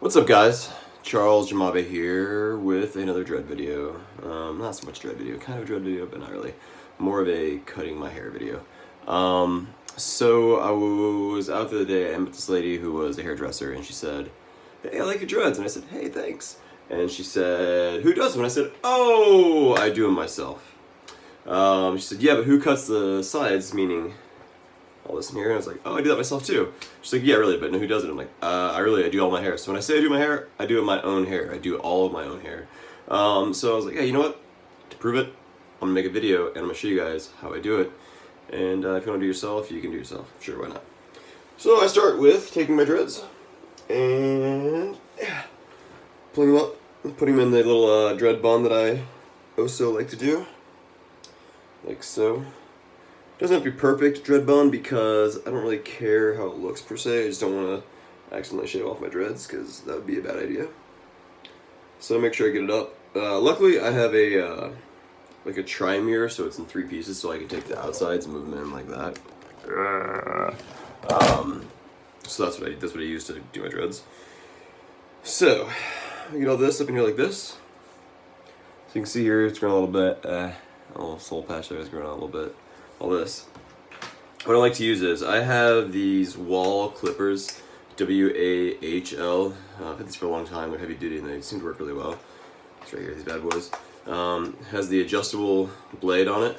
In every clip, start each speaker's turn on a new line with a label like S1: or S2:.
S1: What's up, guys? Charles Jamabe here with another dread video. Not so much dread video, kind of dread video, but not really. More of a cutting my hair video. So I was out the other day, I met this lady who was a hairdresser, and she said, "Hey, I like your dreads." And I said, "Hey, thanks." And she said, "Who does them?" And I said, "Oh, I do them myself." She said, "Yeah, but who cuts the sides?" Meaning all this in here. And I was like, "Oh, I do that myself too." She's like, "Yeah, really, but no, who does it?" I'm like, I do all my hair." So when I say I do my hair, I do it my own hair. I do all of my own hair. So I was like, "Hey, you know what? To prove it, I'm gonna make a video and I'm gonna show you guys how I do it. And if you wanna do yourself, you can do yourself. Sure, why not?" So I start with taking my dreads and pulling them up, and putting them in the little dread bun that I also like to do, like so. Doesn't have to be perfect dread bun because I don't really care how it looks per se. I just don't want to accidentally shave off my dreads because that would be a bad idea. So make sure I get it up. Luckily, I have a like a tri-mirror, so it's in 3 pieces, so I can take the outsides and move them in like that. So that's what I use to do my dreads. So I get all this up in here like this. So you can see here, it's growing a little bit. A little soul patch there is growing out a little bit. All this. What I like to use is I have these wall clippers, WAHL. I've had these for a long time. They're heavy duty and they seem to work really well. It's right here, these bad boys. Has the adjustable blade on it,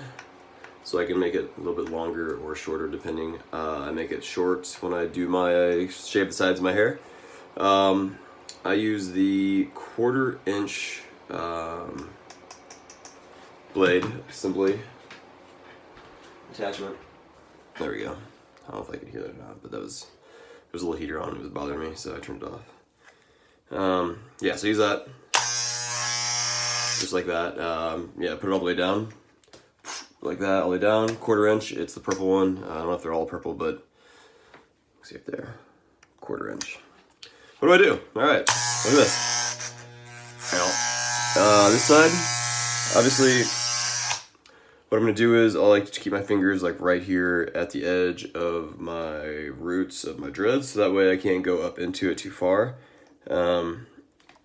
S1: so I can make it a little bit longer or shorter depending. I make it short when I do my shave the sides of my hair. I use the 1/4 inch blade simply. Attachment. There we go. I don't know if I could hear that or not, but there was a little heater on. It was bothering me, so I turned it off. Yeah, so use that. Just like that. Yeah, put it all the way down. Like that, all the way down. 1/4 inch. It's the purple one. I don't know if they're all purple, but see up there. 1/4 inch. What do I do? All right, look at this. This side, obviously. What I'm gonna do is I like to keep my fingers like right here at the edge of my roots of my dreads, so that way I can't go up into it too far. I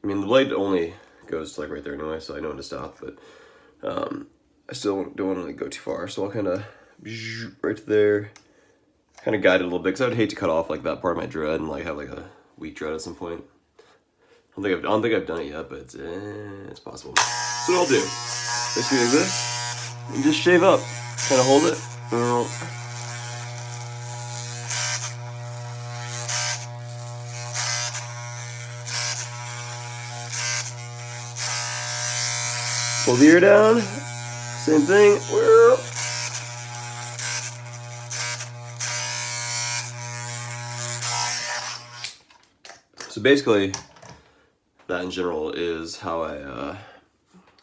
S1: mean, the blade only goes to like right there anyway, so I know when to stop, but I still don't want to like go too far, so I'll kind of right there, kind of guide it a little bit, because I would hate to cut off like that part of my dread and like have like a weak dread at some point. I don't think I've done it yet, but it's possible. So what I'll do, basically like this. You just shave up, kind of hold it. Pull the ear down, same thing. So basically, that in general is how I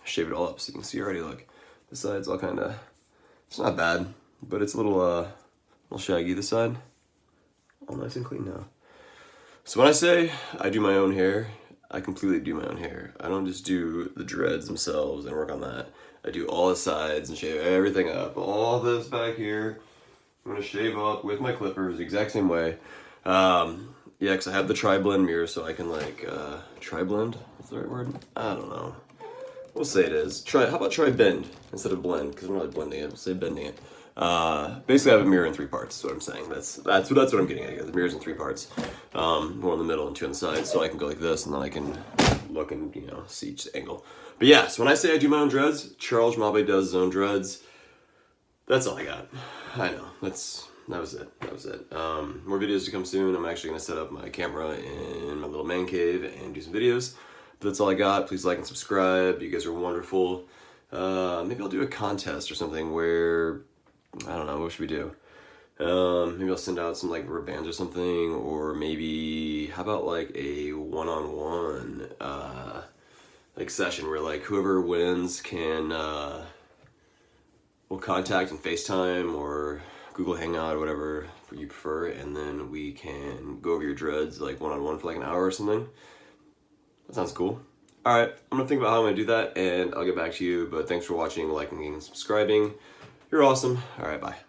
S1: shave it all up. So you can see already, look. The side's all kind of, it's not bad, but it's a little shaggy. This side, all nice and clean now. So when I say I do my own hair, I completely do my own hair. I don't just do the dreads themselves and work on that. I do all the sides and shave everything up. All this back here, I'm gonna shave up with my clippers the exact same way. Yeah, because I have the tri-blend mirror, so I can like, tri-blend, what's the right word? I don't know. We'll say it is. How about try bend instead of blend? Because I'm not really blending it. We'll say bending it. Basically, I have a mirror in 3 parts. Is what I'm saying. That's what I'm getting at here. The mirror's in 3 parts. 1 in the middle and 2 on the side. So I can go like this, and then I can look and see each angle. But yeah, so when I say I do my own dreads, Charles Jamabe does his own dreads. That's all I got. I know. That was it. More videos to come soon. I'm actually gonna set up my camera in my little man cave and do some videos. But that's all I got. Please like and subscribe. You guys are wonderful. Maybe I'll do a contest or something where, I don't know, what should we do? Maybe I'll send out some like rubber bands or something, or maybe, how about like a one-on-one like session where like whoever wins can, we'll contact and FaceTime or Google Hangout or whatever you prefer, and then we can go over your dreads like one-on-one for like an hour or something. That sounds cool. Alright, I'm gonna think about how I'm gonna do that and I'll get back to you, but thanks for watching, liking, and subscribing. You're awesome. Alright, bye.